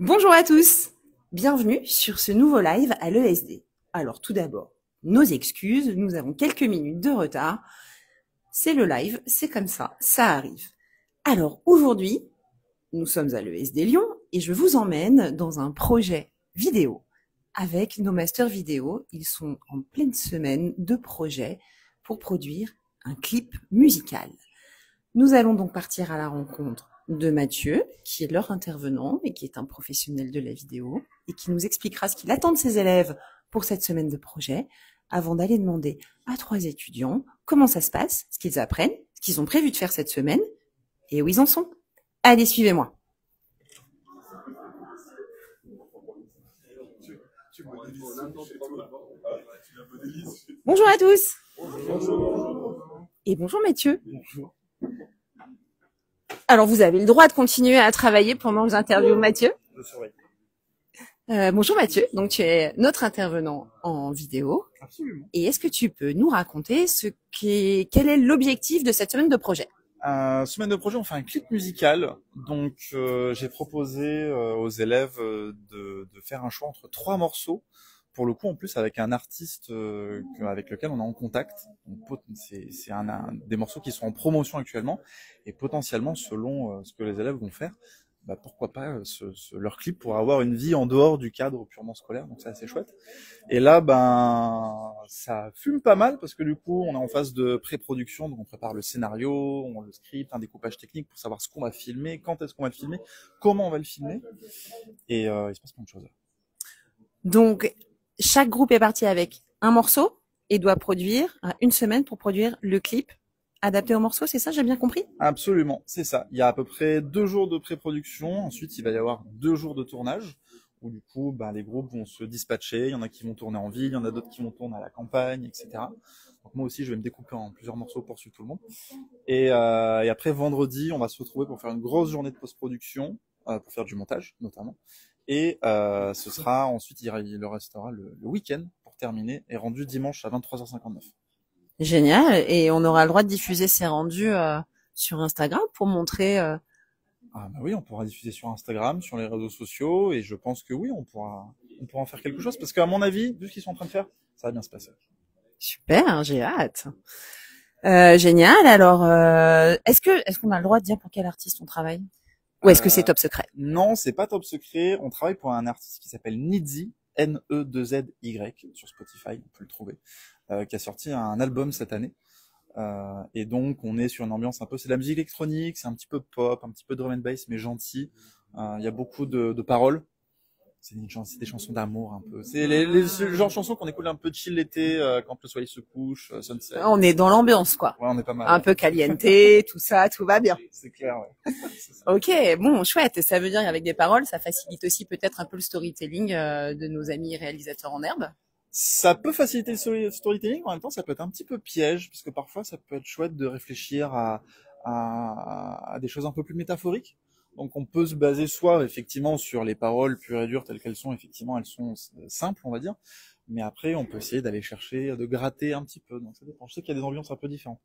Bonjour à tous, bienvenue sur ce nouveau live à l'ESD. Alors tout d'abord, nos excuses, nous avons quelques minutes de retard. C'est le live, c'est comme ça arrive. Alors aujourd'hui, nous sommes à l'ESD Lyon et je vous emmène dans un projet vidéo avec nos masters vidéo. Ils sont en pleine semaine de projet pour produire un clip musical. Nous allons donc partir à la rencontre de Mathieu, qui est leur intervenant et qui est un professionnel de la vidéo et qui nous expliquera ce qu'il attend de ses élèves pour cette semaine de projet, avant d'aller demander à 3 étudiants comment ça se passe, ce qu'ils apprennent, ce qu'ils ont prévu de faire cette semaine et où ils en sont. Allez, suivez-moi. Bonjour à tous. Et bonjour Mathieu. Bonjour. Alors, vous avez le droit de continuer à travailler pendant que j'interviewe Mathieu. Je surveille. Bonjour Mathieu, donc tu es notre intervenant en vidéo. Absolument. Et est-ce que tu peux nous raconter quel est l'objectif de cette semaine de projet? Semaine de projet, on fait un clip musical. Donc, j'ai proposé aux élèves de faire un choix entre 3 morceaux. Pour le coup, en plus, avec un artiste avec lequel on est en contact. C'est des morceaux qui sont en promotion actuellement. Et potentiellement, selon ce que les élèves vont faire, pourquoi pas leur clip pourra avoir une vie en dehors du cadre purement scolaire. Donc, c'est assez chouette. Et là, ça fume pas mal parce que du coup, on est en phase de pré-production. Donc, on prépare le scénario, le script, un découpage technique pour savoir ce qu'on va filmer, quand est-ce qu'on va le filmer, comment on va le filmer. Et il se passe plein de choses. Donc, chaque groupe est parti avec un morceau et doit produire une semaine pour produire le clip adapté au morceau, c'est ça, j'ai bien compris? Absolument, c'est ça. Il y a à peu près 2 jours de pré-production. Ensuite, il va y avoir 2 jours de tournage où du coup, les groupes vont se dispatcher. Il y en a qui vont tourner en ville, il y en a d'autres qui vont tourner à la campagne, etc. Donc moi aussi, je vais me découper en plusieurs morceaux pour suivre tout le monde. Et après, vendredi, on va se retrouver pour faire une grosse journée de post-production, pour faire du montage notamment. Et ce sera ensuite, il le restera le week-end pour terminer et rendu dimanche à 23h59. Génial. Et on aura le droit de diffuser ces rendus sur Instagram pour montrer... Oui, on pourra diffuser sur Instagram, sur les réseaux sociaux, et je pense que oui, on pourra en faire quelque chose, parce qu'à mon avis, vu ce qu'ils sont en train de faire, ça va bien se passer. Super, j'ai hâte. Génial. Alors, est-ce qu'on a le droit de dire pour quel artiste on travaille? Ou est-ce que c'est top secret? Non, c'est pas top secret. On travaille pour un artiste qui s'appelle Nidzy, N-E-2-Z-Y, sur Spotify, on peut le trouver, qui a sorti un album cette année. Et donc, on est sur une ambiance un peu, c'est de la musique électronique, c'est un petit peu pop, un petit peu drum and bass, mais gentil. Il y a beaucoup de paroles. C'est des chansons d'amour un peu. C'est le genre de chansons qu'on écoute un peu chill l'été, quand le soleil se couche, sunset. On est dans l'ambiance, quoi. Ouais, on est pas mal. Un peu caliente, tout ça, tout va bien. C'est clair, ouais. Ok, bon, chouette. Ça veut dire qu'avec des paroles, ça facilite aussi peut-être un peu le storytelling de nos amis réalisateurs en herbe. Ça peut faciliter le storytelling, en même temps, ça peut être un petit peu piège, parce que parfois, ça peut être chouette de réfléchir à des choses un peu plus métaphoriques. Donc, on peut se baser soit, effectivement, sur les paroles pures et dures telles qu'elles sont. Effectivement, elles sont simples, on va dire. Mais après, on peut essayer d'aller chercher, de gratter un petit peu. Donc, ça dépend. Je sais qu'il y a des ambiances un peu différentes.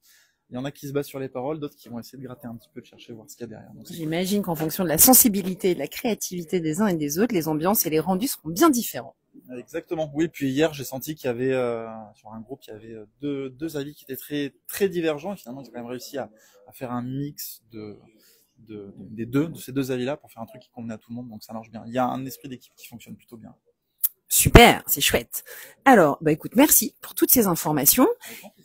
Il y en a qui se basent sur les paroles, d'autres qui vont essayer de gratter un petit peu, de chercher, voir ce qu'il y a derrière. J'imagine qu'en fonction de la sensibilité et de la créativité des uns et des autres, les ambiances et les rendus seront bien différents. Exactement. Oui, puis hier, j'ai senti qu'il y avait, sur un groupe, il y avait deux avis qui étaient très, très divergents. Et finalement, ils ont quand même réussi à faire un mix de ces deux avis-là pour faire un truc qui convenait à tout le monde. Donc ça marche bien. Il y a un esprit d'équipe qui fonctionne plutôt bien. Super, c'est chouette. Alors, écoute, merci pour toutes ces informations.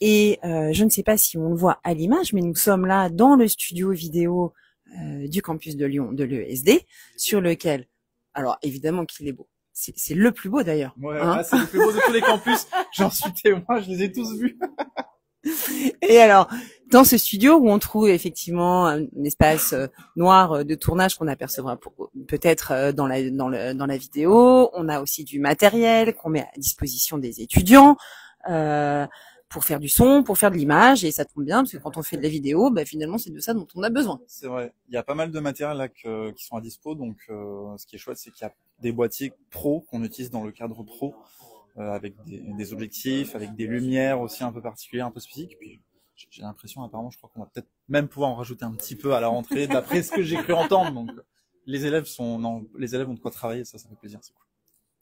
Et je ne sais pas si on le voit à l'image, mais nous sommes là dans le studio vidéo du campus de Lyon, de l'ESD, sur lequel, alors évidemment qu'il est beau. C'est le plus beau d'ailleurs. Ouais, c'est le plus beau de tous les campus. J'en suis témoin, je les ai tous vus. Et alors, dans ce studio où on trouve effectivement un espace noir de tournage qu'on apercevra peut-être dans la vidéo, on a aussi du matériel qu'on met à disposition des étudiants pour faire du son, pour faire de l'image, et ça tombe bien parce que quand on fait de la vidéo, finalement c'est de ça dont on a besoin. C'est vrai, il y a pas mal de matériel là qui sont à dispo, donc ce qui est chouette, c'est qu'il y a des boîtiers pro qu'on utilise dans le cadre pro, avec des objectifs, avec des lumières aussi un peu particulières, un peu spécifiques. Puis j'ai l'impression, apparemment, je crois qu'on va peut-être même pouvoir en rajouter un petit peu à la rentrée, d'après ce que j'ai cru entendre. Donc les élèves les élèves ont de quoi travailler, ça fait plaisir, c'est cool.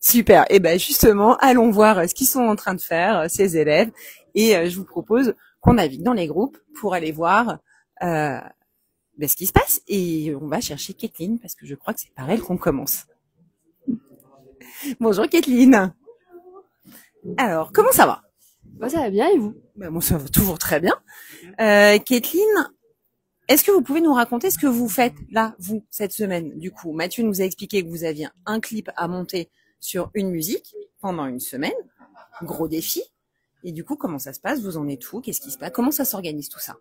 Super. Et ben justement, allons voir ce qu'ils sont en train de faire ces élèves. Et je vous propose qu'on navigue dans les groupes pour aller voir ce qui se passe. Et on va chercher Kathleen parce que je crois que c'est par elle qu'on commence. Bonjour Kathleen. Alors, comment ça va? Bah, ça va bien et vous? Moi, ça va toujours très bien. Kathleen, est-ce que vous pouvez nous raconter ce que vous faites là, vous, cette semaine? Du coup, Mathieu nous a expliqué que vous aviez un clip à monter sur une musique pendant une semaine. Gros défi. Et du coup, comment ça se passe? Vous en êtes où? Qu'est-ce qui se passe? Comment ça s'organise tout ça?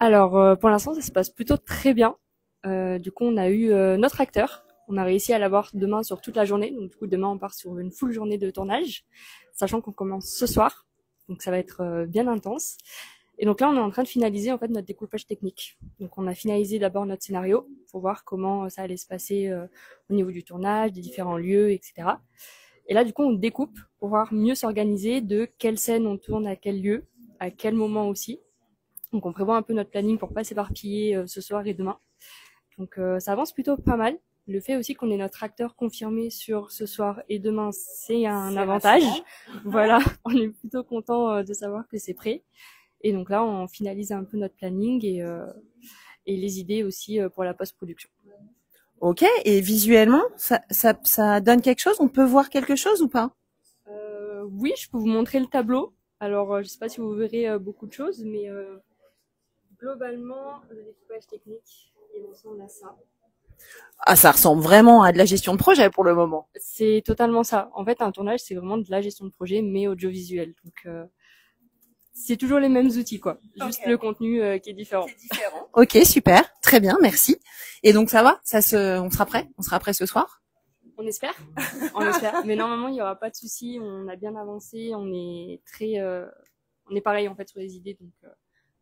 Alors, pour l'instant, ça se passe plutôt très bien. Du coup, on a eu notre acteur. On a réussi à l'avoir demain sur toute la journée. Donc, du coup, demain, on part sur une full journée de tournage, sachant qu'on commence ce soir. Donc, ça va être bien intense. Et donc là, on est en train de finaliser en fait notre découpage technique. Donc, on a finalisé d'abord notre scénario pour voir comment ça allait se passer au niveau du tournage, des différents lieux, etc. Et là, du coup, on découpe pour pouvoir mieux s'organiser de quelle scène on tourne à quel lieu, à quel moment aussi. Donc, on prévoit un peu notre planning pour pas s'éparpiller ce soir et demain. Donc, ça avance plutôt pas mal. Le fait aussi qu'on ait notre acteur confirmé sur ce soir et demain, c'est un avantage. Voilà, on est plutôt content de savoir que c'est prêt. Et donc là, on finalise un peu notre planning et les idées aussi pour la post-production. Ok, et visuellement, ça donne quelque chose? On peut voir quelque chose ou pas? Oui, je peux vous montrer le tableau. Alors, je sais pas si vous verrez beaucoup de choses, mais globalement, le découpage technique, il ressemble à ça. Ah, ça ressemble vraiment à de la gestion de projet pour le moment. C'est totalement ça. En fait, un tournage, c'est vraiment de la gestion de projet, mais audiovisuel. Donc, c'est toujours les mêmes outils, quoi. Juste le contenu qui est différent. C'est différent. Ok, super, très bien, merci. Et donc ça va, on sera prêt? On sera prêt ce soir? On espère, on espère. Mais normalement, il y aura pas de souci. On a bien avancé. On est pareil en fait sur les idées, donc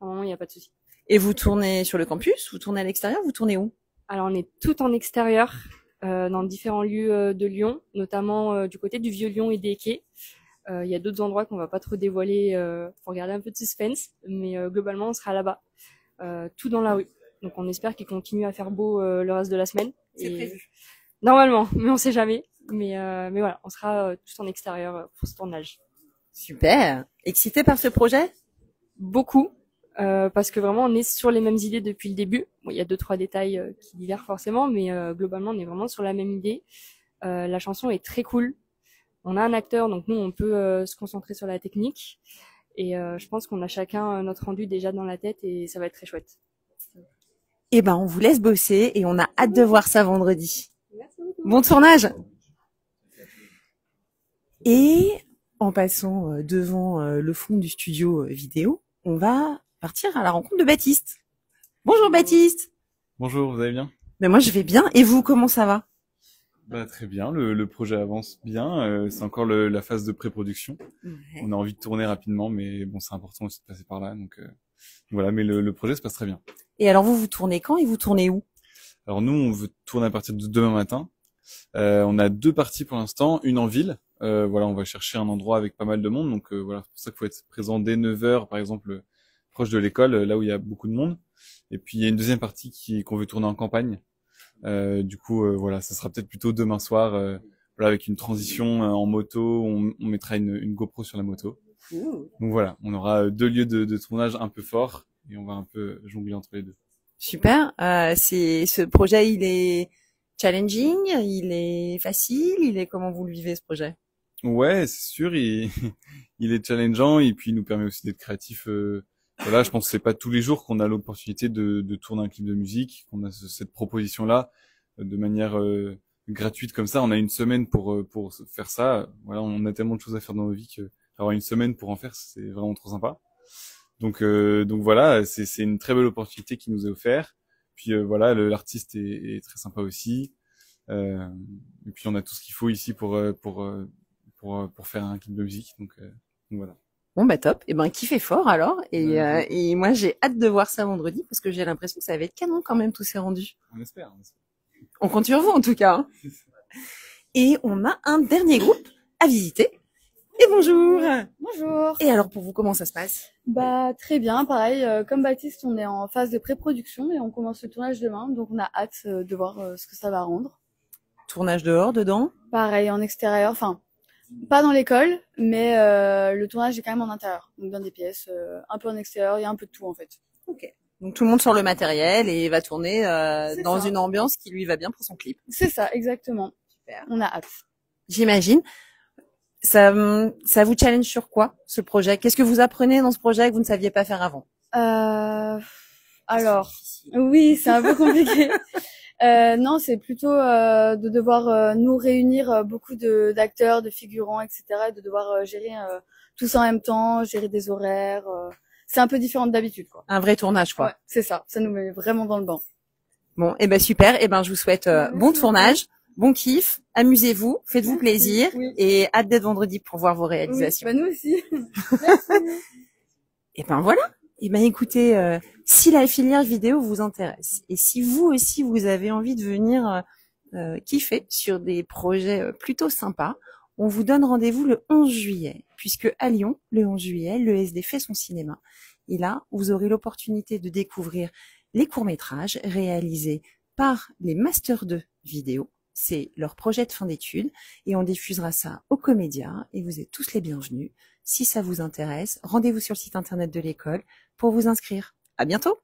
normalement, il n'y a pas de souci. Et vous tournez sur le campus? Vous tournez à l'extérieur? Vous tournez où? Alors, on est tout en extérieur, dans différents lieux de Lyon, notamment du côté du Vieux-Lyon et des quais. Il y a d'autres endroits qu'on va pas trop dévoiler pour garder un peu de suspense, mais globalement on sera là-bas, tout dans la rue. Donc on espère qu'il continue à faire beau le reste de la semaine. C'est prévu. Normalement, mais on sait jamais. Mais voilà, on sera tout en extérieur pour ce tournage. Super. Excité par ce projet? Beaucoup, parce que vraiment on est sur les mêmes idées depuis le début. Bon, il y a 2-3 détails qui diffèrent forcément, mais globalement on est vraiment sur la même idée. La chanson est très cool. On a un acteur, donc nous, on peut se concentrer sur la technique. Et je pense qu'on a chacun notre rendu déjà dans la tête et ça va être très chouette. Eh ben, on vous laisse bosser et on a hâte de voir ça vendredi. Merci beaucoup. Bon tournage! Et en passant devant le fond du studio vidéo, on va partir à la rencontre de Baptiste. Bonjour Baptiste! Bonjour, vous allez bien? Ben moi, je vais bien. Et vous, comment ça va? Très bien, le projet avance bien. C'est encore la phase de pré-production. Ouais. On a envie de tourner rapidement, mais bon, c'est important aussi de passer par là. Donc voilà, mais le projet se passe très bien. Et alors vous tournez quand et vous tournez où? Alors nous, on veut tourner à partir de demain matin. On a 2 parties pour l'instant, une en ville. Voilà, on va chercher un endroit avec pas mal de monde. Donc voilà, c'est pour ça qu'il faut être présent dès 9h, par exemple, proche de l'école, là où il y a beaucoup de monde. Et puis il y a une deuxième partie qu'on veut tourner en campagne. Du coup, voilà, ça sera peut-être plutôt demain soir, voilà, avec une transition en moto. On mettra une GoPro sur la moto. Donc voilà, on aura 2 lieux de tournage un peu forts et on va un peu jongler entre les deux. Super. Ce projet, il est challenging, il est facile, comment vous le vivez ce projet? Ouais, c'est sûr, il est challengeant et puis il nous permet aussi d'être créatif. Voilà, je pense que c'est pas tous les jours qu'on a l'opportunité de tourner un clip de musique, qu'on a cette proposition-là de manière gratuite comme ça. On a une semaine pour faire ça. Voilà, on a tellement de choses à faire dans nos vies que avoir une semaine pour en faire, c'est vraiment trop sympa. Donc voilà, c'est une très belle opportunité qui nous est offerte. Puis voilà, l'artiste est très sympa aussi. Et puis on a tout ce qu'il faut ici pour faire un clip de musique. Donc voilà. Bon bah top. Et ben kiffez fort alors. Et moi j'ai hâte de voir ça vendredi parce que j'ai l'impression que ça va être canon quand même tous ces rendus. On espère. On compte sur vous en tout cas. Et on a un dernier groupe à visiter. Et bonjour. Bonjour. Et alors pour vous, comment ça se passe? Bah très bien, pareil. Comme Baptiste, on est en phase de pré-production et on commence le tournage demain, donc on a hâte de voir ce que ça va rendre. Tournage dehors, dedans? Pareil en extérieur, enfin pas dans l'école, mais le tournage est quand même en intérieur, donc dans des pièces, un peu en extérieur, il y a un peu de tout en fait. Ok. Donc tout le monde sort le matériel et va tourner dans ça. une ambiance qui lui va bien pour son clip. C'est ça, exactement. Super. On a hâte. J'imagine. Ça vous challenge sur quoi, ce projet? Qu'est-ce que vous apprenez dans ce projet que vous ne saviez pas faire avant? Alors, oui, c'est un peu compliqué. Non, c'est plutôt de devoir nous réunir beaucoup d'acteurs, de figurants, etc. Et de devoir gérer tout ça en même temps, gérer des horaires. C'est un peu différent d'habitude, quoi. Un vrai tournage, quoi. Ouais, c'est ça. Ça nous met vraiment dans le bain. Bon, et ben super. Et ben je vous souhaite bon tournage, bon kiff, amusez-vous, faites-vous plaisir Oui. et hâte d'être vendredi pour voir vos réalisations. Oui, bah nous aussi. Et ben voilà. Et ben écoutez, si la filière vidéo vous intéresse et si vous aussi vous avez envie de venir kiffer sur des projets plutôt sympas, on vous donne rendez-vous le 11 juillet, puisque à Lyon, le 11 juillet, l'ESD fait son cinéma. Et là, vous aurez l'opportunité de découvrir les courts-métrages réalisés par les Masters 2 vidéo. C'est leur projet de fin d'études et on diffusera ça aux comédiens et vous êtes tous les bienvenus. Si ça vous intéresse, rendez-vous sur le site internet de l'école pour vous inscrire. À bientôt!